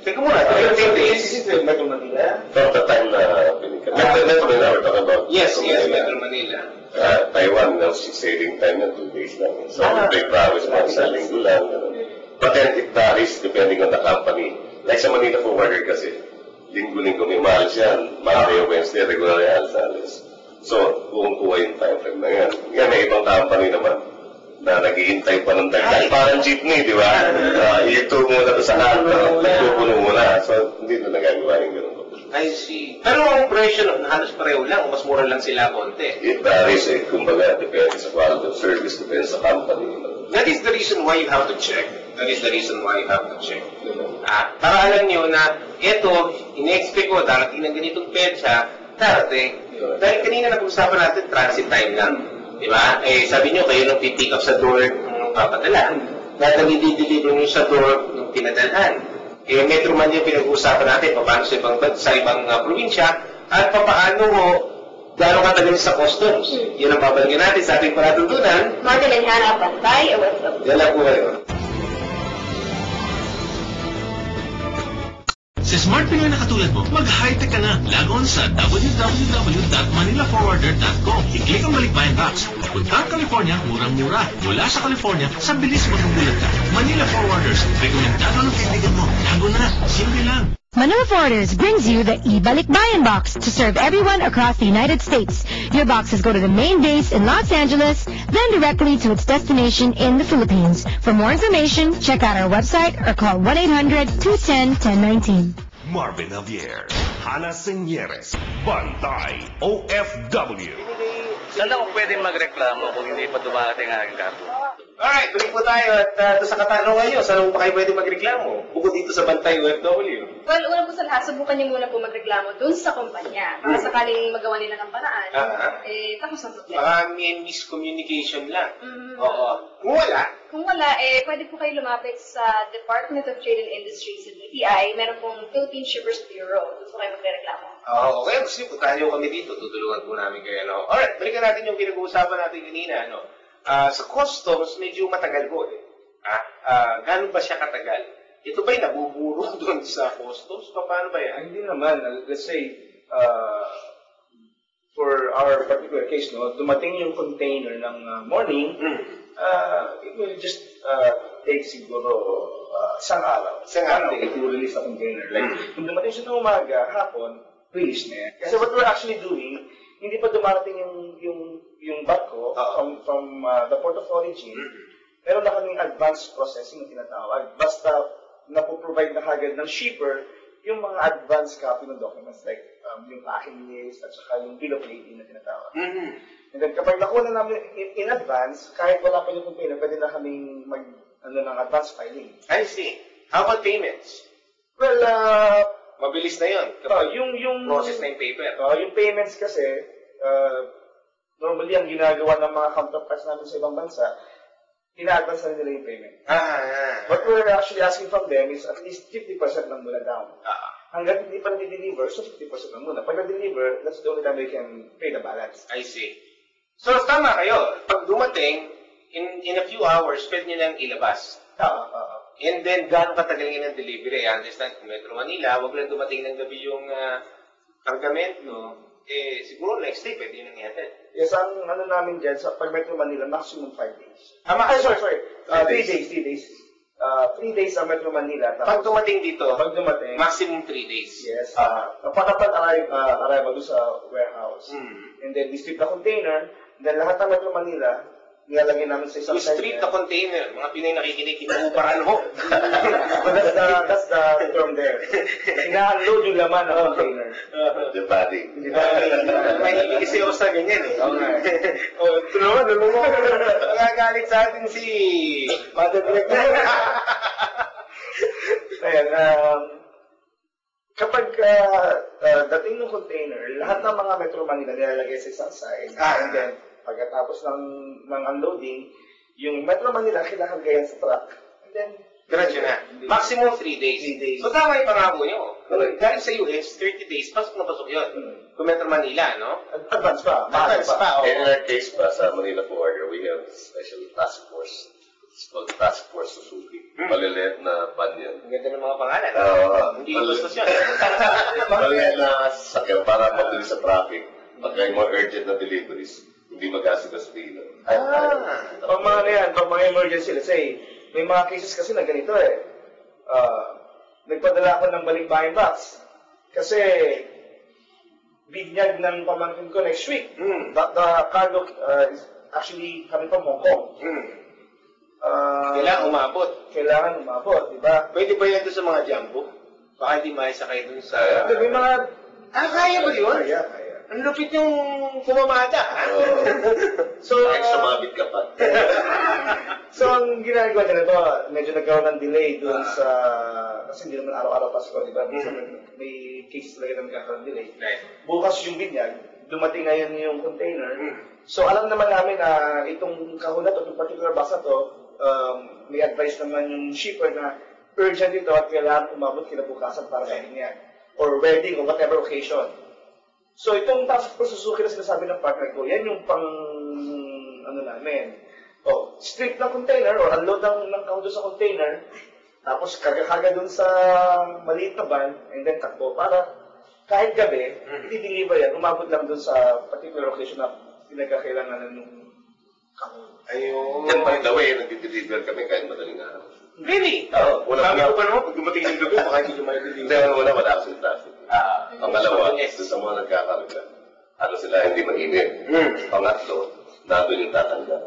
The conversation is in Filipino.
Teka muna, 13 days. Is it Metro Manila? From the time na binigyan. Metro Manila, we're talking about. Yes, Metro Manila. Taiwan, sailing time na 2 days lang. So, big province mo, sa linggo lang. But then, it varies depending on the company. Like sa Manila Forwarder kasi, linggo-linggo may mahal yan. Monday o Wednesday, regular yan sa alis. So, kuha yung time frame na yan. Yan, may ibang company naman na naghihintay pa ng dagdag. Parang jeepney, di ba? Ito muna sa kanto, nagpupuno muna. So, hindi na nagagawa yung gano'n. I see. Pero ang presyo nun, halos pareho lang, mas mura lang sila konti. It varies eh. Kumbaga, depende sa quality of service, depende sa company. That is the reason why you have to check. That is the reason why you have to check. Para alam nyo na, ito, in-expect ko, darating ng ganitong petsa, darating. Dahil kanina nag-usapan natin, transit time lang. Diba? Eh, sabi nyo, kayo nang pipick up sa door ng papadala. Dahil nag-deliver nyo sa door ng pinadalhan. Eh, Metro Manila pinag-uusapan natin paano sa ibang probinsya at paano gano'ng katagal sa customs. Yan ang babalikan natin sa ating palatuntunan. Madaling hanap, bantay, o what's Yan lang po kayo. Sa Smart Pinoy na katulad mo, mag-high-tech ka na. Log on sa www.manilaforwarder.com. I-click ang Balikbayan box. Punta ang California, murang-mura. Mula sa California, sa bilis magbubulat ka. Manila Forwarders, rekomendado ng kaibigan mo. Lago na, simple lang. Manila Forwarders brings you the e-Balikbayan box to serve everyone across the United States. Your boxes go to the main base in Los Angeles, then directly to its destination in the Philippines. For more information, check out our website or call 1-800-210-1019. Marvin Javier, Hana Señeres, Bantay, OFW. Saan ako pwede magreklamo kung hindi pa dumating ang aking kargo? Alright, tuloy po tayo at sa katanungan nyo, saan po kayo pwede magreklamo? Bukod dito sa Bantay OFW. Well, una po sa lahat, subukan niyo muna po magreklamo dun sa kumpanya. Para sakaling magawa nila ng paraan, tapos ang problema. Baka may miscommunication lang. Oo. Kung wala, pwede po kayo lumapit sa Department of Trade and Industry sa DTI. Meron pong Philippine Shippers Bureau. Doon po kayo magreklamo. Okay, gusto niyo, puntahan niyo kami dito. Tutulungan po namin kayo. No? Alright, balikan natin yung pinag-uusapan natin kanina. No? Sa customs, medyo matagal po eh. Gano'n ba siya katagal? Ito ba'y nabuburo doon sa customs? Paano ba yan? Hindi naman. Let's say, for our particular case, no, dumating yung container ng morning, it will just take siguro isang araw. Isang araw to release the container. Like, kung dumating siya ng umaga, hapon, release na yan. Kasi what we're actually doing, hindi pa dumarating yung barko from the port of origin, meron na kaming advanced processing na tinatawag. Basta napoprovide na kagad ng shipper yung mga advanced copy ng documents like yung packing list at saka yung bill of lading na tinatawag. And then kapag nakuha na namin in advance, kahit wala pa yung container, pwede na kaming ng advanced filing. I see. How about payments? Well, mabilis na yun. Yung process na yung paper. Yung payments kasi, normally ang ginagawa ng mga counterparts namin sa ibang bansa, ina-advance na nila yung payment. What we're actually asking from them is at least 50% lang muna down. Hanggang hindi pa na-deliver, so 50% lang muna. Pag na-deliver, that's the only time they can pay the balance. I see. So, tama kayo. Pag dumating, in a few hours, pwede nyo lang ilabas. And then, gano'ng katagal nga ng delivery? I understand, kung Metro Manila, wag lang dumating ng gabi yung kargamento, no? Siguro next day, pwede yun nangyatid. Yes, ang namin dyan, sa pag Metro Manila, maximum 5 days. Sorry. 3 days. 3 days ang Metro Manila. Pag dumating dito, maximum 3 days. Yes. Napakapag arrival doon sa warehouse. And then, we strip the container. Then, lahat ng Metro Manila, nilalagay namin sa isang side. Strip the container. Mga Pinay nakikinig, kinuuparan ho. That's the term there. Ina-unload yung laman ng container. The body. May kasi ako sa ganyan eh. Ito naman, magagalit sa atin si Mother Director. Ayan, kapag dating ng container, lahat ng mga Metro Manila nilalagay sa isang side. And then, pagkatapos ng unloading, yung Metro Manila kinakargayan sa truck. And then, diretso na. Maximum 3 days. So tama yung pangako nyo. Dahil sa US, 30 days, pasok na pasok yun. Kung Metro Manila, no? Advance pa. In our case pa, sa Manila Forwarder, we have special task force. It's called Task Force Suzuki. Maliliit na van yan. Ang ganda ng mga pangalan. Hindi bastos yan. Mali na sasakyan para mabilis sa traffic. Pagka yung mga urgent na deliveries, hindi mag-asigas dito. Pag mga ano yan, pag mga emergency, let's say, may mga cases kasi na ganito eh. Nagpadala ako ng balikbayan box. Kasi, binyag ng pamangkin ko next week. The cargo is actually coming from Hong Kong. Kailangan umabot. Kailangan umabot, di ba? Pwede ba yan doon sa mga jumbo? Baka hindi maisakay doon sa... May mga... kaya ba yun? Kaya. Ang lupit yung pumamada. So, sumabit ka pa. So, ang ginagawa nila ito, medyo nagkaroon ng delay doon sa... Kasi hindi naman araw-araw Pasko, di ba? May cases talaga na nagkakaroon ng delay. Bukas yung binyag, dumating ngayon yung container. So, alam naman namin na itong kahulat o itong particular box na to, may advice naman yung shipper na urgent ito at kailangan umabot kinabukasan para sa binyag. Or wedding or whatever occasion. So, itong task force Suzuki na sinasabi ng partner ko, yan yung pang, ano namin, strip ng container or unload ng kaudo sa container, tapos karga-karga dun sa maliit na van, and then takbo para kahit gabi, i-deliver yan, umabot lang dun sa particular location na pinagkakailangan ng Ayun. Yan, by the way, nag-deliver kami kahit madaling araw. Really? Sabi ko pa naman, pag dumating ng gabi, baka hindi lumayo Hindi, wala kasi yung traffic. Pangalawa, doon sa mga nagkakarga, sila hindi mainit. Pangatlo, nandun yung tatanda.